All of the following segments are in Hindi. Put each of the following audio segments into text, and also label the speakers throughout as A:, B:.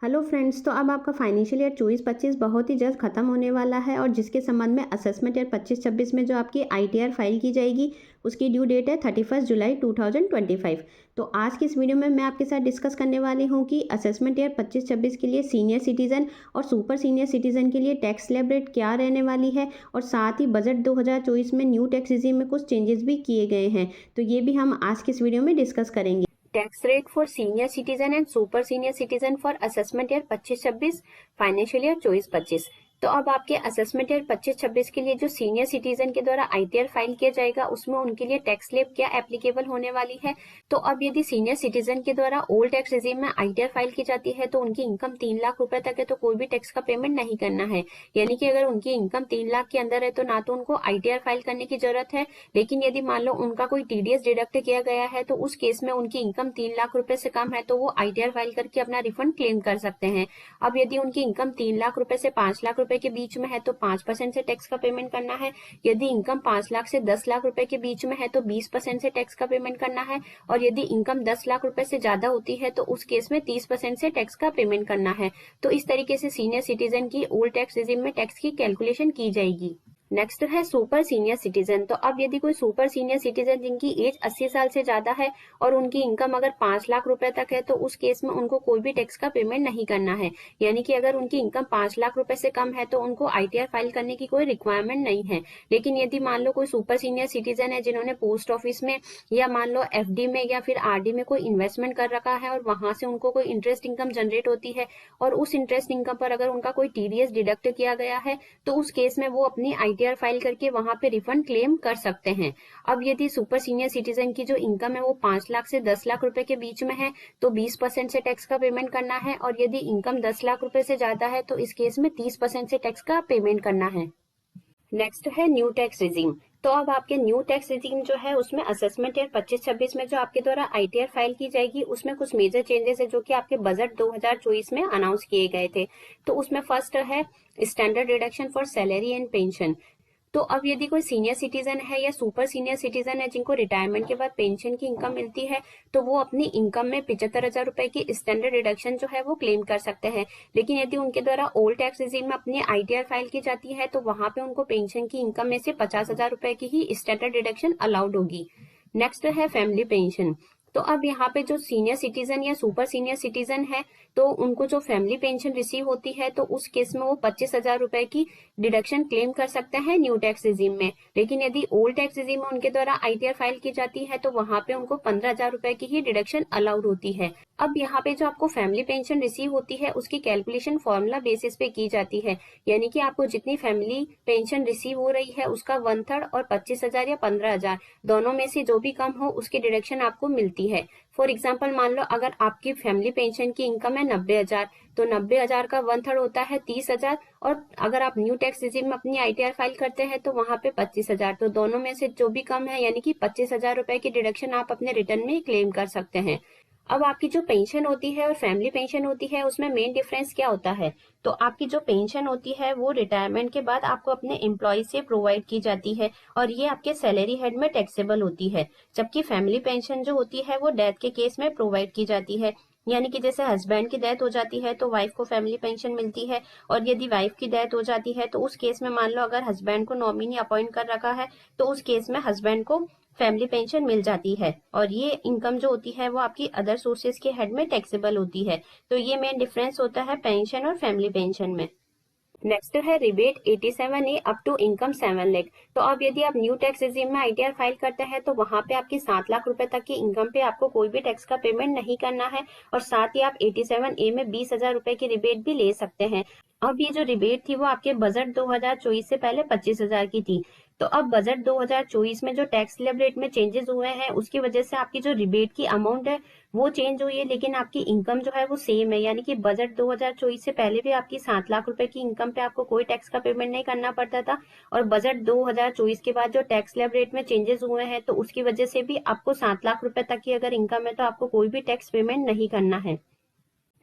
A: हेलो फ्रेंड्स, तो अब आपका फाइनेंशियल ईयर 24-25 बहुत ही जल्द खत्म होने वाला है और जिसके संबंध में असेसमेंट ईयर 25-26 में जो आपकी आईटीआर फाइल की जाएगी उसकी ड्यू डेट है 31 जुलाई 2025। तो आज की इस वीडियो में मैं आपके साथ डिस्कस करने वाली हूँ कि असेसमेंट ईयर 25-26 के लिए सीनियर सिटीजन और सुपर सीनियर सिटीजन के लिए टैक्स स्लैब रेट क्या रहने वाली है और साथ ही बजट 2024 में न्यू टैक्स रिजीम में कुछ चेंजेस भी किए गए हैं। तो ये भी हम आज की इस वीडियो में डिस्कस करेंगे।
B: Tax rate for senior citizen and super senior citizen for assessment year 25-26 financial year 24-25। तो अब आपके असेसमेंट ईयर 25-26 के लिए जो सीनियर सिटीजन के द्वारा आईटीआर फाइल किया जाएगा उसमें उनके लिए टैक्स स्लैब क्या एप्लीकेबल होने वाली है। तो अब यदि सीनियर सिटीजन के द्वारा ओल्ड टैक्स रिजीम में आईटीआर फाइल की जाती है तो उनकी इनकम 3 लाख रुपए तक है तो कोई भी टैक्स का पेमेंट नहीं करना है। यानी कि अगर उनकी इनकम 3 लाख के अंदर है तो ना तो उनको आईटीआर फाइल करने की जरूरत है, लेकिन यदि मान लो उनका कोई टीडीएस डिडक्ट किया गया है तो उस केस में उनकी इनकम 3 लाख रुपए से कम है तो वो आईटीआर फाइल करके अपना रिफंड क्लेम कर सकते हैं। अब यदि उनकी इनकम 3 लाख रुपए से 5 लाख रुपए के बीच में है तो 5% से टैक्स का पेमेंट करना है। यदि इनकम 5 लाख से 10 लाख रुपए के बीच में है तो 20% से टैक्स का पेमेंट करना है और यदि इनकम 10 लाख रुपए से ज्यादा होती है तो उस केस में 30% से टैक्स का पेमेंट करना है। तो इस तरीके से सीनियर सिटीजन की ओल्ड टैक्स रिजीम में टैक्स की कैलकुलेशन की जाएगी। नेक्स्ट है सुपर सीनियर सिटीजन। तो अब यदि कोई सुपर सीनियर सिटीजन जिनकी एज 80 साल से ज्यादा है और उनकी इनकम अगर 5 लाख रुपए तक है तो उस केस में उनको कोई भी टैक्स का पेमेंट नहीं करना है। यानी कि अगर उनकी इनकम 5 लाख रुपए से कम है तो उनको आईटीआर फाइल करने की कोई रिक्वायरमेंट नहीं है। लेकिन यदि मान लो कोई सुपर सीनियर सिटीजन है जिन्होंने पोस्ट ऑफिस में या मान लो एफडी में या फिर आरडी में कोई इन्वेस्टमेंट कर रखा है और वहां से उनको कोई इंटरेस्ट इनकम जनरेट होती है और उस इंटरेस्ट इनकम पर अगर उनका कोई टीडीएस डिडक्ट किया गया है तो उस केस में वो अपनी आईटीआर फाइल करके वहां पे रिफंड क्लेम कर सकते हैं। अब यदि सुपर सीनियर सिटीजन की जो इनकम है वो 5 लाख से 10 लाख रुपए के बीच में है तो 20% से टैक्स का पेमेंट करना है और यदि इनकम 10 लाख रुपए से ज्यादा है तो इस केस में 30% से टैक्स का पेमेंट करना है। नेक्स्ट है न्यू टैक्स रिजीम। तो अब आपके न्यू टैक्स रिजीम जो है उसमें असेसमेंट ईयर 25-26 में जो आपके द्वारा आईटीआर फाइल की जाएगी उसमें कुछ मेजर चेंजेस है जो कि आपके बजट 2024 में अनाउंस किए गए थे। तो उसमें फर्स्ट है standard deduction for salary and pension. तो अब यदि कोई सीनियर सिटीजन है या सुपर सीनियर सिटीजन है जिनको रिटायरमेंट के बाद पेंशन की इनकम मिलती है तो वो अपनी इनकम में 75,000 रुपए की स्टैंडर्ड डिडक्शन जो है वो क्लेम कर सकते हैं। लेकिन यदि उनके द्वारा ओल्ड टैक्स रिजीम में अपनी आईटीआर फाइल की जाती है तो वहां पे उनको पेंशन की इनकम में से 50,000 रुपए की ही स्टैंडर्ड डिडक्शन अलाउड होगी। नेक्स्ट है फैमिली पेंशन। तो अब यहाँ पे जो सीनियर सिटीजन या सुपर सीनियर सिटीजन है तो उनको जो फैमिली पेंशन रिसीव होती है तो उस केस में वो 25,000 रुपए की डिडक्शन क्लेम कर सकते हैं न्यू टैक्स रिजीम में। लेकिन यदि ओल्ड टैक्स रिजीम में उनके द्वारा आईटीआर फाइल की जाती है तो वहां पे उनको 15,000 रुपए की ही डिडक्शन अलाउड होती है। अब यहाँ पे जो आपको फैमिली पेंशन रिसीव होती है उसकी कैलकुलेशन फॉर्मूला बेसिस पे की जाती है। यानी कि आपको जितनी फैमिली पेंशन रिसीव हो रही है उसका 1/3 और 25,000 या 15,000 दोनों में से जो भी कम हो उसकी डिडक्शन आपको मिलती है। फॉर एग्जाम्पल मान लो अगर आपकी फैमिली पेंशन की इनकम है 90,000 तो 90,000 का 1/3 होता है 30,000 और अगर आप न्यू टैक्स रिजीम में अपनी आईटीआर फाइल करते हैं तो वहां पे 25,000। तो दोनों में से जो भी कम है यानी कि 25,000 रुपए की डिडक्शन आप अपने रिटर्न में क्लेम कर सकते हैं। अब आपकी जो पेंशन होती है और फैमिली पेंशन होती है उसमें मेन डिफरेंस क्या होता है। तो आपकी जो पेंशन होती है वो रिटायरमेंट के बाद आपको अपने एम्प्लॉय से प्रोवाइड की जाती है और ये आपके सैलरी हेड में टैक्सेबल होती है। जबकि फैमिली पेंशन जो होती है वो डेथ के केस में प्रोवाइड की जाती है। यानी कि जैसे हस्बैंड की डेथ हो जाती है तो वाइफ को फैमिली पेंशन मिलती है और यदि वाइफ की डेथ हो जाती है तो उस केस में मान लो अगर हस्बैंड को नॉमिनी अपॉइंट कर रखा है तो उस केस में हस्बैंड को फैमिली पेंशन मिल जाती है और ये इनकम जो होती है वो आपकी अदर सोर्सेज के हेड में टैक्सेबल होती है। तो ये मेन डिफरेंस होता है पेंशन और फैमिली पेंशन में। नेक्स्ट है rebate 87A up to income 7 lakh. तो अब यदि आप न्यू टैक्स रिजीम में आईटीआर फाइल करते हैं तो वहां पे आपकी 7 लाख रुपए तक की इनकम पे आपको कोई भी टैक्स का पेमेंट नहीं करना है और साथ ही आप 87A में 20,000 रुपए की रिबेट भी ले सकते हैं। अब ये जो रिबेट थी वो आपके बजट 2024 से पहले 25,000 की थी। तो अब बजट 2024 में जो टैक्स स्लैब रेट में चेंजेस हुए हैं उसकी वजह से आपकी जो रिबेट की अमाउंट है वो चेंज हुई है, लेकिन आपकी इनकम जो है वो सेम है। यानी कि बजट 2024 से पहले भी आपकी 7 लाख रुपए की इनकम पे आपको कोई टैक्स का पेमेंट नहीं करना पड़ता था और बजट 2024 के बाद जो टैक्स स्लैब रेट में चेंजेस हुए हैं तो उसकी वजह से भी आपको 7 लाख रुपए तक की अगर इनकम है तो आपको कोई भी टैक्स पेमेंट नहीं करना है।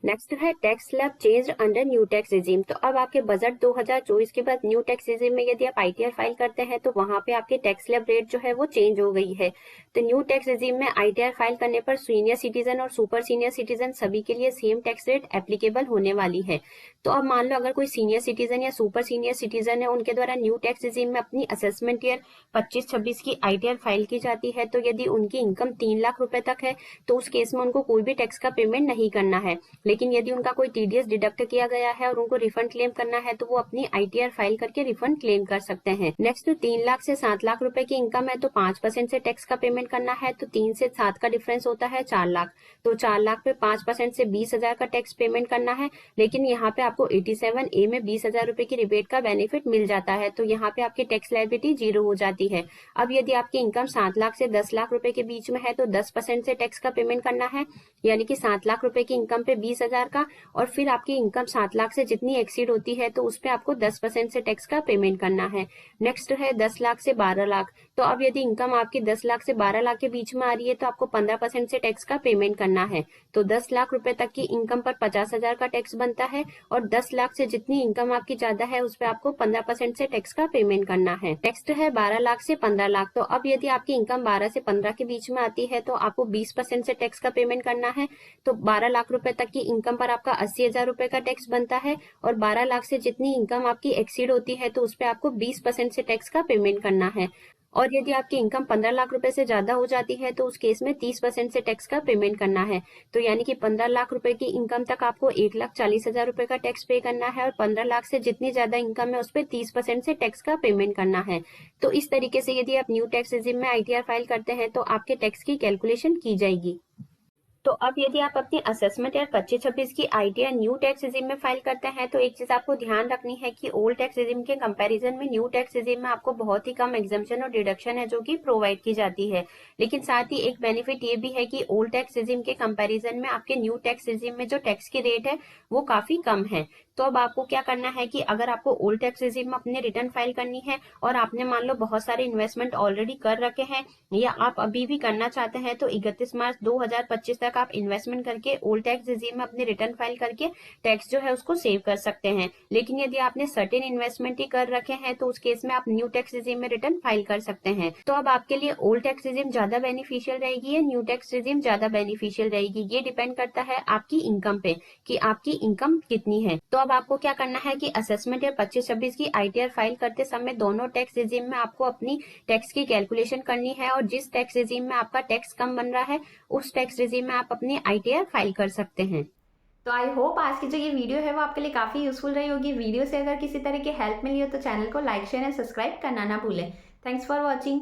B: नेक्स्ट है tax slab changed under new tax regime. तो अब आपके बजट 2024 के बाद न्यू टैक्स रिजीम में यदि आप आईटीआर फाइल करते हैं तो वहां पे आपके टैक्स स्लैब रेट जो है वो चेंज हो गई है। तो न्यू टैक्स रिजीम में आईटीआर फाइल करने पर सीनियर सिटीजन और सुपर सीनियर सिटीजन सभी के लिए सेम टैक्स रेट एप्लीकेबल होने वाली है। तो अब मान लो अगर कोई सीनियर सिटीजन या सुपर सीनियर सिटीजन है, उनके द्वारा न्यू टैक्स रिजीम में अपनी असेसमेंट ईयर 25-26 की आईटीआर फाइल की जाती है, तो यदि उनकी इनकम 3 लाख रुपए तक है तो उस केस में उनको कोई भी टैक्स का पेमेंट नहीं करना है। लेकिन यदि उनका कोई टीडीएस डिडक्ट किया गया है और उनको रिफंड क्लेम करना है तो वो अपनी आईटीआर फाइल करके रिफंड क्लेम कर सकते हैं। नेक्स्ट 3 लाख से 7 लाख रुपए की इनकम है तो 5% से टैक्स का पेमेंट करना है। तो 3 से 7 का डिफरेंस होता है 4 लाख। तो 4 लाख पे 5% से 20,000 का टैक्स पेमेंट करना है। लेकिन यहाँ पे आपको 87A में 20,000 रुपए की रिबेट का बेनिफिट मिल जाता है, तो यहाँ पे आपकी टैक्स लायबिलिटी 0 हो जाती है। अब यदि आपकी इनकम 7 लाख से 10 लाख रुपए के बीच में है तो 10% से टैक्स का पेमेंट करना है, यानी कि 7 लाख रुपए की इनकम पे 20,000 का, और फिर आपकी इनकम 7 लाख से जितनी एक्सीड होती है तो उस पे आपको 10% से टैक्स का पेमेंट करना है। नेक्स्ट है 10 लाख से 12 लाख। तो अब यदि इनकम आपकी 10 लाख से 12 लाख के बीच में आ रही है तो आपको 15% से टैक्स का पेमेंट करना है। तो 10 लाख रुपए तक की इनकम पर 50,000 का टैक्स बनता है, और 10 लाख से जितनी इनकम आपकी ज्यादा है उस पर आपको 15% से टैक्स का पेमेंट करना है। नेक्स्ट है 12 लाख से 15 लाख। तो अब यदि आपकी इनकम 12 से 15 के बीच में आती है तो आपको 20% से टैक्स का पेमेंट करना है। तो 12 लाख रुपए तक की इनकम पर आपका 80,000 रुपए का टैक्स बनता है, और 12 लाख से जितनी इनकम आपकी एक्सीड होती है तो उस पर आपको 20% से टैक्स का पेमेंट करना है। और यदि आपकी इनकम 15 लाख रुपए से ज्यादा हो जाती है तो उस केस में 30% से टैक्स का पेमेंट करना है। तो यानी कि 15 लाख रुपए की इनकम तक आपको 1,40,000 रुपए का टैक्स पे करना है, और 15 लाख से जितनी ज्यादा इनकम है उस पर 30% से टैक्स का पेमेंट करना है। तो इस तरीके से यदि आप न्यू टैक्स रिजीम में आईटीआर फाइल करते हैं तो आपके टैक्स की कैलकुलेशन की जाएगी। तो अब यदि आप अपनी असेसमेंट या 25-26 की आईटीआर न्यू टैक्स रिजीम में फाइल करते हैं तो एक चीज आपको ध्यान रखनी है कि ओल्ड टैक्स रिजीम के कंपैरिजन में न्यू टैक्स रिजीम में आपको बहुत ही कम एग्जम्पशन और डिडक्शन है जो कि प्रोवाइड की जाती है। लेकिन साथ ही एक बेनिफिट ये भी है कि ओल्ड टैक्स रिजीम के कंपैरिजन में आपके न्यू टैक्स रिजीम में जो टैक्स की रेट है वो काफी कम है। तो अब आपको क्या करना है कि अगर आपको ओल्ड टैक्स रिजीम में अपने रिटर्न फाइल करनी है और आपने मान लो बहुत सारे इन्वेस्टमेंट ऑलरेडी कर रखे हैं या आप अभी भी करना चाहते हैं, तो 31 मार्च 2025 तक आप इन्वेस्टमेंट करके ओल्ड टैक्स रिजीम में अपने रिटर्न फाइल करके टैक्स जो है उसको सेव कर सकते हैं। लेकिन यदि आपने सर्टेन इन्वेस्टमेंट ही कर रखे हैं तो उस केस में आप न्यू टैक्स रिजीम में रिटर्न फाइल कर सकते हैं। तो अब आपके लिए ओल्ड टैक्स रिजीम ज्यादा बेनिफिशियल रहेगी या न्यू टैक्स रिजीम ज्यादा बेनिफिशियल रहेगी, ये डिपेंड करता है आपकी इनकम पे कि आपकी इनकम कितनी है। तो अब आपको क्या करना है कि असेसमेंट ईयर 25-26 की आईटीआर फाइल करते समय दोनों टैक्स रिजीम में आपको अपनी टैक्स की कैलकुलेशन करनी है, और जिस टैक्स रिजीम में आपका टैक्स कम बन रहा है उस टैक्स रिजीम में आप अपनी आईटीआर फाइल कर सकते हैं।
A: तो आई होप आज की जो ये वीडियो है वो आपके लिए काफ़ी यूजफुल रही होगी। वीडियो से अगर किसी तरह की हेल्प मिली हो तो चैनल को लाइक शेयर एंड सब्सक्राइब करना ना भूलें। Thanks for watching.